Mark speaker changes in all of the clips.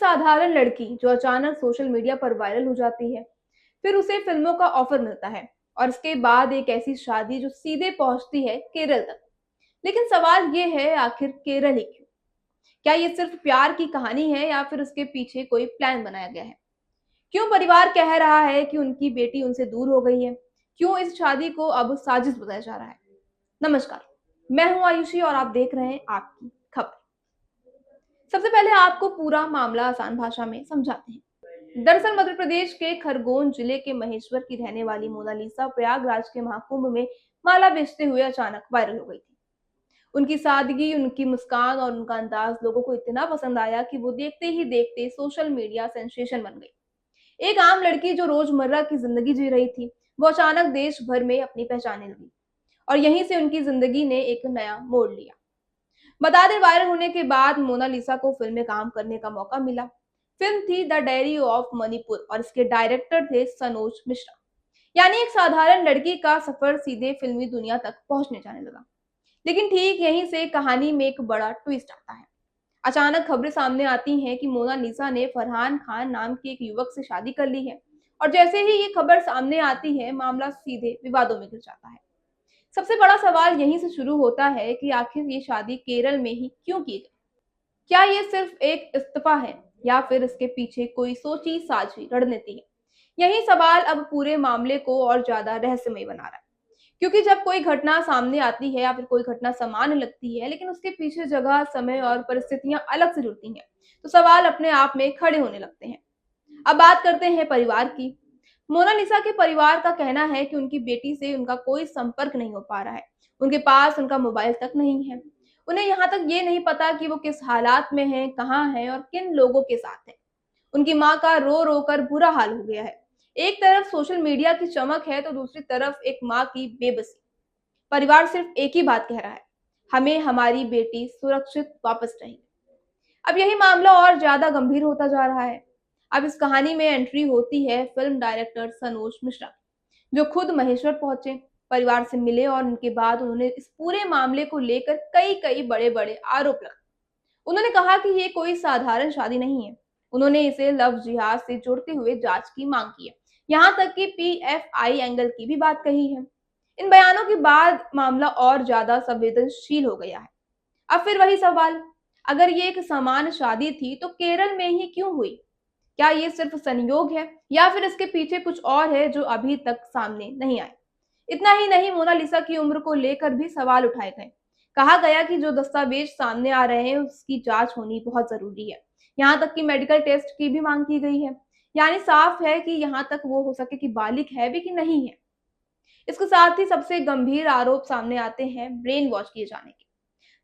Speaker 1: साधारण लड़की जो अचानक सोशल मीडिया पर वायरल हो जाती है, फिर उसे फिल्मों का ऑफर मिलता है और इसके बाद एक ऐसी शादी जो सीधे पहुंचती है केरल तक। लेकिन सवाल ये है, आखिर केरल ही क्यों? क्या ये सिर्फ प्यार की कहानी है या फिर उसके पीछे कोई प्लान बनाया गया है? क्यों परिवार कह रहा है कि उनकी बेटी उनसे दूर हो गई है? क्यों इस शादी को अब साजिश बताया जा रहा है? नमस्कार, मैं हूं आयुषी और आप देख रहे हैं आपकी खबर। सबसे पहले आपको पूरा मामला आसान भाषा में समझाते हैं। दरअसल मध्य प्रदेश के खरगोन जिले के महेश्वर की रहने वाली मोनालिसा प्रयागराज के महाकुंभ में माला बेचते हुए अचानक वायरल हो गई थी। उनकी सादगी, उनकी मुस्कान और उनका अंदाज लोगों को इतना पसंद आया कि वो देखते ही देखते सोशल मीडिया सेंसेशन बन गई। एक आम लड़की जो रोजमर्रा की जिंदगी जी रही थी, वो अचानक देश भर में अपनी पहचानने लगी और यहीं से उनकी जिंदगी ने एक नया मोड़ लिया। बता दें, वायरल होने के बाद मोनालिसा को फिल्म में काम करने का मौका मिला। फिल्म थी द डायरी ऑफ मणिपुर और इसके डायरेक्टर थे सनोज मिश्रा। यानी एक साधारण लड़की का सफर सीधे फिल्मी दुनिया तक पहुंचने जाने लगा। लेकिन ठीक यहीं से कहानी में एक बड़ा ट्विस्ट आता है। अचानक खबरें सामने आती हैं कि मोनालिसा ने फरहान खान नाम के एक युवक से शादी कर ली है। और जैसे ही ये खबर सामने आती है, मामला सीधे विवादों में घिर जाता है। सबसे बड़ा सवाल यहीं से शुरू होता है कि आखिर ये शादी केरल में ही क्यों की गई? क्या ये सिर्फ एक इस्तीफा है या फिर इसके पीछे कोई सोची साजी रणनीति है? यही सवाल अब पूरे मामले को और ज्यादा रहस्यमय बना रहा है। क्योंकि जब कोई घटना सामने आती है या फिर कोई घटना सामान्य लगती है, लेकिन उसके पीछे जगह, समय और परिस्थितियां अलग से जुड़ती हैं, तो सवाल अपने आप में खड़े होने लगते हैं। अब बात करते हैं परिवार की। मोनालिसा के परिवार का कहना है कि उनकी बेटी से उनका कोई संपर्क नहीं हो पा रहा है। उनके पास उनका मोबाइल तक नहीं है। उन्हें यहाँ तक ये नहीं पता कि वो किस हालात में हैं, कहाँ हैं और किन लोगों के साथ हैं। उनकी माँ का रो रो कर बुरा हाल हो गया है। एक तरफ सोशल मीडिया की चमक है तो दूसरी तरफ एक माँ की बेबसी। परिवार सिर्फ एक ही बात कह रहा है, हमें हमारी बेटी सुरक्षित वापस चाहिए। अब यही मामला और ज्यादा गंभीर होता जा रहा है। अब इस कहानी में एंट्री होती है फिल्म डायरेक्टर सनोज मिश्रा, जो खुद महेश्वर पहुंचे, परिवार से मिले और उनके बाद उन्होंने इस पूरे मामले को लेकर कई कई बड़े बड़े आरोप लगाए। उन्होंने कहा कि ये कोई साधारण शादी नहीं है। उन्होंने इसे लव जिहाद से जोड़ते हुए जांच की मांग की है। यहाँ तक कि पीएफआई एंगल की भी बात कही है। इन बयानों के बाद मामला और ज्यादा संवेदनशील हो गया है। अब फिर वही सवाल, अगर ये एक सामान्य शादी थी तो केरल में ही क्यों हुई? क्या ये सिर्फ संयोग है या फिर इसके पीछे कुछ और है जो अभी तक सामने नहीं आया? इतना ही नहीं, मोनालिसा की उम्र को लेकर भी सवाल उठाए गए। कहा गया कि जो दस्तावेज सामने आ रहे हैं उसकी जांच होनी बहुत जरूरी है। यहाँ तक कि मेडिकल टेस्ट की भी मांग की गई है। यानी साफ है कि यहाँ तक वो हो सके कि बालिग है भी कि नहीं है। इसके साथ ही सबसे गंभीर आरोप सामने आते हैं ब्रेन वॉश किए जाने के।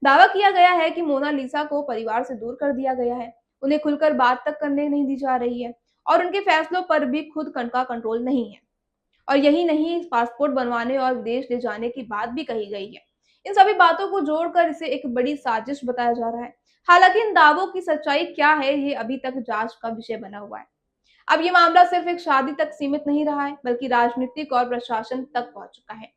Speaker 1: दावा किया गया है कि मोनालिसा को परिवार से दूर कर दिया गया है। उन्हें खुलकर बात तक करने नहीं दी जा रही है और उनके फैसलों पर भी खुद का कंट्रोल नहीं है। और यही नहीं, पासपोर्ट बनवाने और विदेश ले जाने की बात भी कही गई है। इन सभी बातों को जोड़कर इसे एक बड़ी साजिश बताया जा रहा है। हालांकि इन दावों की सच्चाई क्या है, ये अभी तक जांच का विषय बना हुआ है। अब ये मामला सिर्फ एक शादी तक सीमित नहीं रहा है, बल्कि राजनीतिक और प्रशासन तक पहुंच चुका है।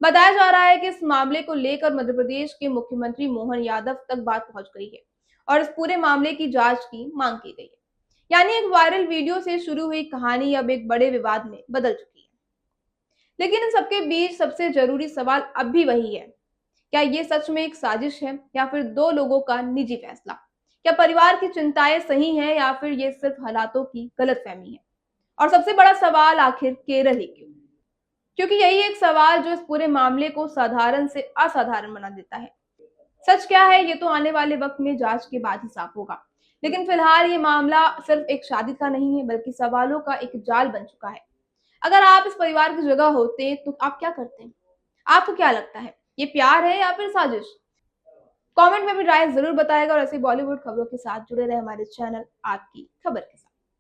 Speaker 1: बताया जा रहा है कि इस मामले को लेकर मध्य प्रदेश के मुख्यमंत्री मोहन यादव तक बात पहुंच गई है और इस पूरे मामले की जांच की मांग की गई है। यानी एक वायरल वीडियो से शुरू हुई कहानी अब एक बड़े विवाद में बदल चुकी है। लेकिन इन सबके बीच सबसे जरूरी सवाल अब भी वही है, क्या ये सच में एक साजिश है या फिर दो लोगों का निजी फैसला? क्या परिवार की चिंताएं सही हैं या फिर ये सिर्फ हालातों की गलतफहमी है? और सबसे बड़ा सवाल, आखिर केरल ही क्यों? क्योंकि यही एक सवाल जो इस पूरे मामले को साधारण से असाधारण बना देता है। सच क्या है, ये तो आने वाले वक्त में जांच के बाद ही साफ होगा। लेकिन फिलहाल ये मामला सिर्फ एक शादी का नहीं है, बल्कि सवालों का एक जाल बन चुका है। अगर आप इस परिवार की जगह होते तो आप क्या करते? आपको क्या लगता है, ये प्यार है या फिर साजिश? कमेंट में अपनी राय जरूर बताएगा और ऐसी बॉलीवुड खबरों के साथ जुड़े रहे हमारे चैनल आपकी खबर के साथ।